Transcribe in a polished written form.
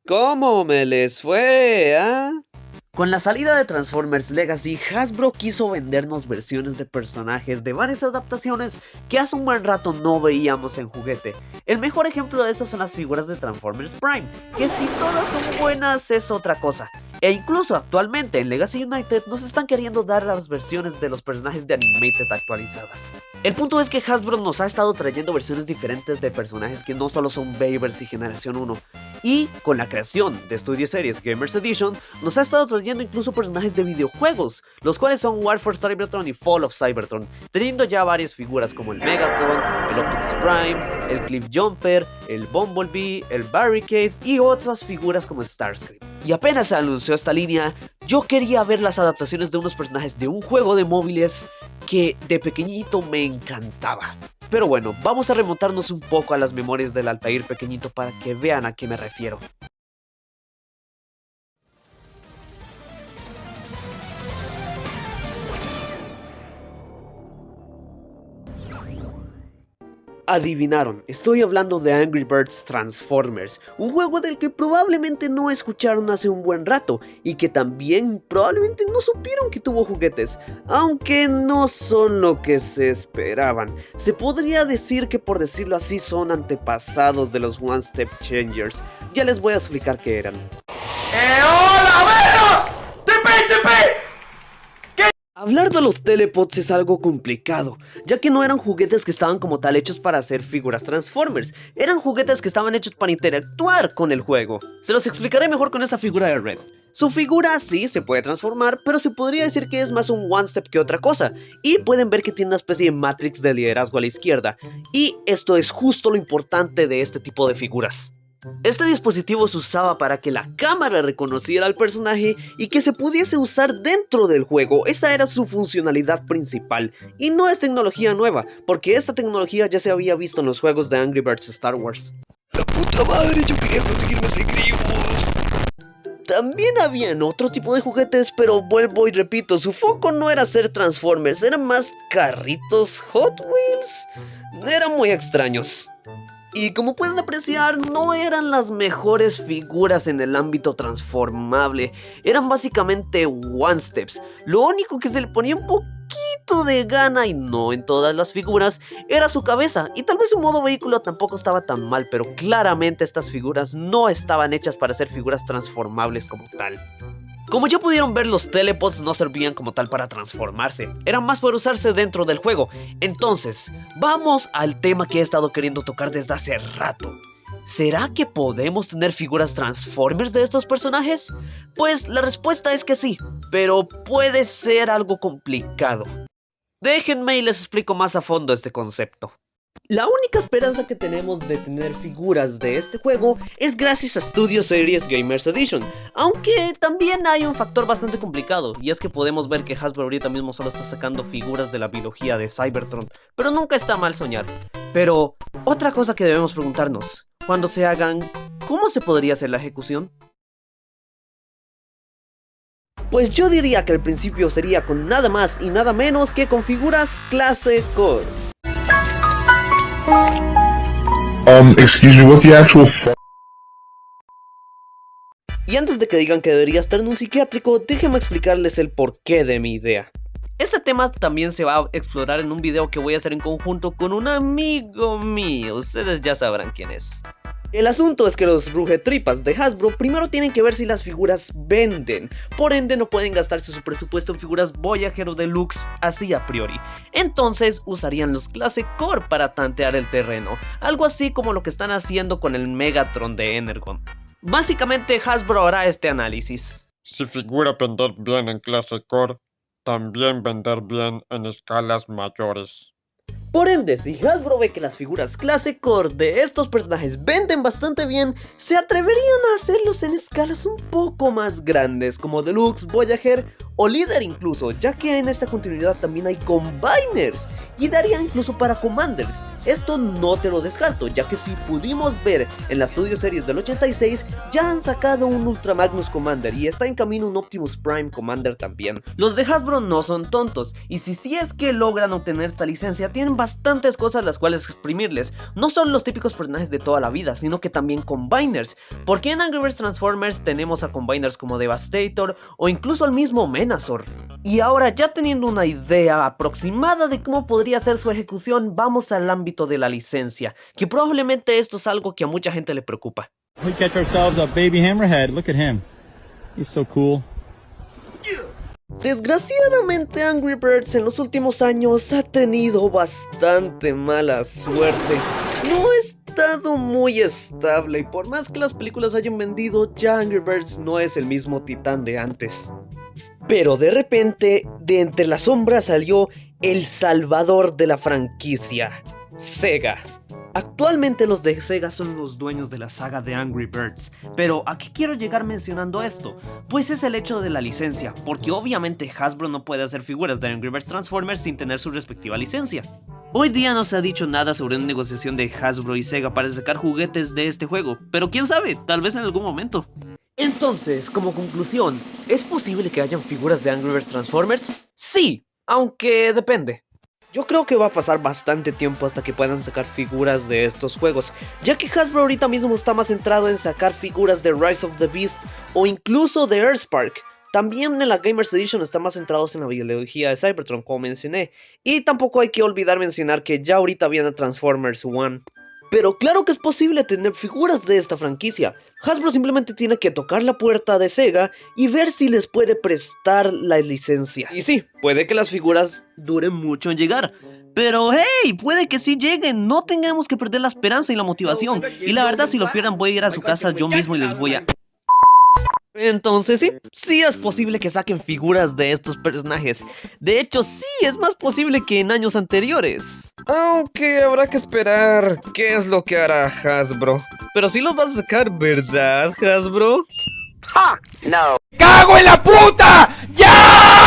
¿Cómo me les fue, ah? Con la salida de Transformers Legacy, Hasbro quiso vendernos versiones de personajes de varias adaptaciones que hace un buen rato no veíamos en juguete. El mejor ejemplo de esto son las figuras de Transformers Prime, que si todas son buenas es otra cosa. E incluso actualmente en Legacy United nos están queriendo dar las versiones de los personajes de Animated actualizadas. El punto es que Hasbro nos ha estado trayendo versiones diferentes de personajes que no solo son Bayverse y Generación 1. Y con la creación de Studio Series Gamers Edition, nos ha estado trayendo incluso personajes de videojuegos, los cuales son War for Cybertron y Fall of Cybertron, teniendo ya varias figuras como el Megatron, el Optimus Prime, el Cliff Jumper, el Bumblebee, el Barricade y otras figuras como Starscream. Y apenas se anunció esta línea, yo quería ver las adaptaciones de unos personajes de un juego de móviles que de pequeñito me encantaba. Pero bueno, vamos a remontarnos un poco a las memorias del Altair pequeñito para que vean a qué me refiero. Adivinaron, estoy hablando de Angry Birds Transformers, un juego del que probablemente no escucharon hace un buen rato y que también probablemente no supieron que tuvo juguetes, aunque no son lo que se esperaban. Se podría decir que, por decirlo así, son antepasados de los One Step Changers. Ya les voy a explicar qué eran. ¡Hola, Vera! ¡Tepe! Hablar de los telepods es algo complicado, ya que no eran juguetes que estaban como tal hechos para hacer figuras Transformers, eran juguetes que estaban hechos para interactuar con el juego. Se los explicaré mejor con esta figura de Red. Su figura sí se puede transformar, pero se podría decir que es más un one step que otra cosa, y pueden ver que tiene una especie de matrix de liderazgo a la izquierda, y esto es justo lo importante de este tipo de figuras. Este dispositivo se usaba para que la cámara reconociera al personaje y que se pudiese usar dentro del juego. Esa era su funcionalidad principal. Y no es tecnología nueva, porque esta tecnología ya se había visto en los juegos de Angry Birds Star Wars. ¡La puta madre! Yo quería conseguirme ese Grievous. También habían otro tipo de juguetes, pero vuelvo y repito, su foco no era ser Transformers, eran más carritos Hot Wheels. Eran muy extraños. Y como pueden apreciar, no eran las mejores figuras en el ámbito transformable, eran básicamente one steps. Lo único que se le ponía un poquito de gana, y no en todas las figuras, era su cabeza. Y tal vez su modo vehículo tampoco estaba tan mal, pero claramente estas figuras no estaban hechas para ser figuras transformables como tal. Como ya pudieron ver, los telepods no servían como tal para transformarse, eran más para usarse dentro del juego. Entonces, vamos al tema que he estado queriendo tocar desde hace rato. ¿Será que podemos tener figuras Transformers de estos personajes? Pues la respuesta es que sí, pero puede ser algo complicado. Déjenme y les explico más a fondo este concepto. La única esperanza que tenemos de tener figuras de este juego es gracias a Studio Series Gamers Edition, aunque también hay un factor bastante complicado, y es que podemos ver que Hasbro ahorita mismo solo está sacando figuras de la biología de Cybertron, pero nunca está mal soñar. Pero otra cosa que debemos preguntarnos, cuando se hagan, ¿cómo se podría hacer la ejecución? Pues yo diría que al principio sería con nada más y nada menos que con figuras clase Core. Excuse me, what the actual Y antes de que digan que debería estar en un psiquiátrico, déjenme explicarles el porqué de mi idea. Este tema también se va a explorar en un video que voy a hacer en conjunto con un amigo mío, ustedes ya sabrán quién es. El asunto es que los rugetripas de Hasbro primero tienen que ver si las figuras venden, por ende no pueden gastarse su presupuesto en figuras Voyager o Deluxe así a priori. Entonces usarían los Classic Core para tantear el terreno, algo así como lo que están haciendo con el Megatron de Energon. Básicamente Hasbro hará este análisis. Si figura vender bien en clase core, también vender bien en escalas mayores. Por ende, si Hasbro ve que las figuras clase Core de estos personajes venden bastante bien, se atreverían a hacerlos en escalas un poco más grandes, como Deluxe, Voyager o líder incluso, ya que en esta continuidad también hay Combiners, y daría incluso para Commanders. Esto no te lo descarto, ya que si pudimos ver en la Studio Series del 86, ya han sacado un Ultra Magnus Commander y está en camino un Optimus Prime Commander también. Los de Hasbro no son tontos, y si es que logran obtener esta licencia, tienen bastantes cosas las cuales exprimirles. No son los típicos personajes de toda la vida, sino que también Combiners, porque en Angry Birds Transformers tenemos a Combiners como Devastator o incluso al mismo Menazor. Y ahora, ya teniendo una idea aproximada de cómo podría ser su ejecución, vamos al ámbito de la licencia, que probablemente esto es algo que a mucha gente le preocupa. We catch ourselves a baby hammerhead. Look at him. He's so cool. Desgraciadamente Angry Birds en los últimos años ha tenido bastante mala suerte. No ha estado muy estable y por más que las películas hayan vendido, ya Angry Birds no es el mismo titán de antes. Pero de repente, de entre las sombras salió el salvador de la franquicia, Sega. Actualmente los de Sega son los dueños de la saga de Angry Birds, pero ¿a qué quiero llegar mencionando esto? Pues es el hecho de la licencia, porque obviamente Hasbro no puede hacer figuras de Angry Birds Transformers sin tener su respectiva licencia. Hoy día no se ha dicho nada sobre una negociación de Hasbro y Sega para sacar juguetes de este juego, pero quién sabe, tal vez en algún momento. Entonces, como conclusión, ¿es posible que hayan figuras de Angry Birds Transformers? Sí, aunque depende. Yo creo que va a pasar bastante tiempo hasta que puedan sacar figuras de estos juegos, ya que Hasbro ahorita mismo está más centrado en sacar figuras de Rise of the Beast o incluso de Earthspark. También en la Gamers Edition están más centrados en la biología de Cybertron, como mencioné, y tampoco hay que olvidar mencionar que ya ahorita viene Transformers One. Pero claro que es posible tener figuras de esta franquicia. Hasbro simplemente tiene que tocar la puerta de Sega y ver si les puede prestar la licencia. Y sí, puede que las figuras duren mucho en llegar, pero hey, puede que sí lleguen. No tengamos que perder la esperanza y la motivación. Y la verdad, si lo pierdan, voy a ir a su casa yo mismo y les voy a... Entonces sí es posible que saquen figuras de estos personajes. De hecho, sí es más posible que en años anteriores. Aunque habrá que esperar qué es lo que hará Hasbro. Pero sí los vas a sacar, ¿verdad, Hasbro? ¡Cago en la puta! ¡Ya!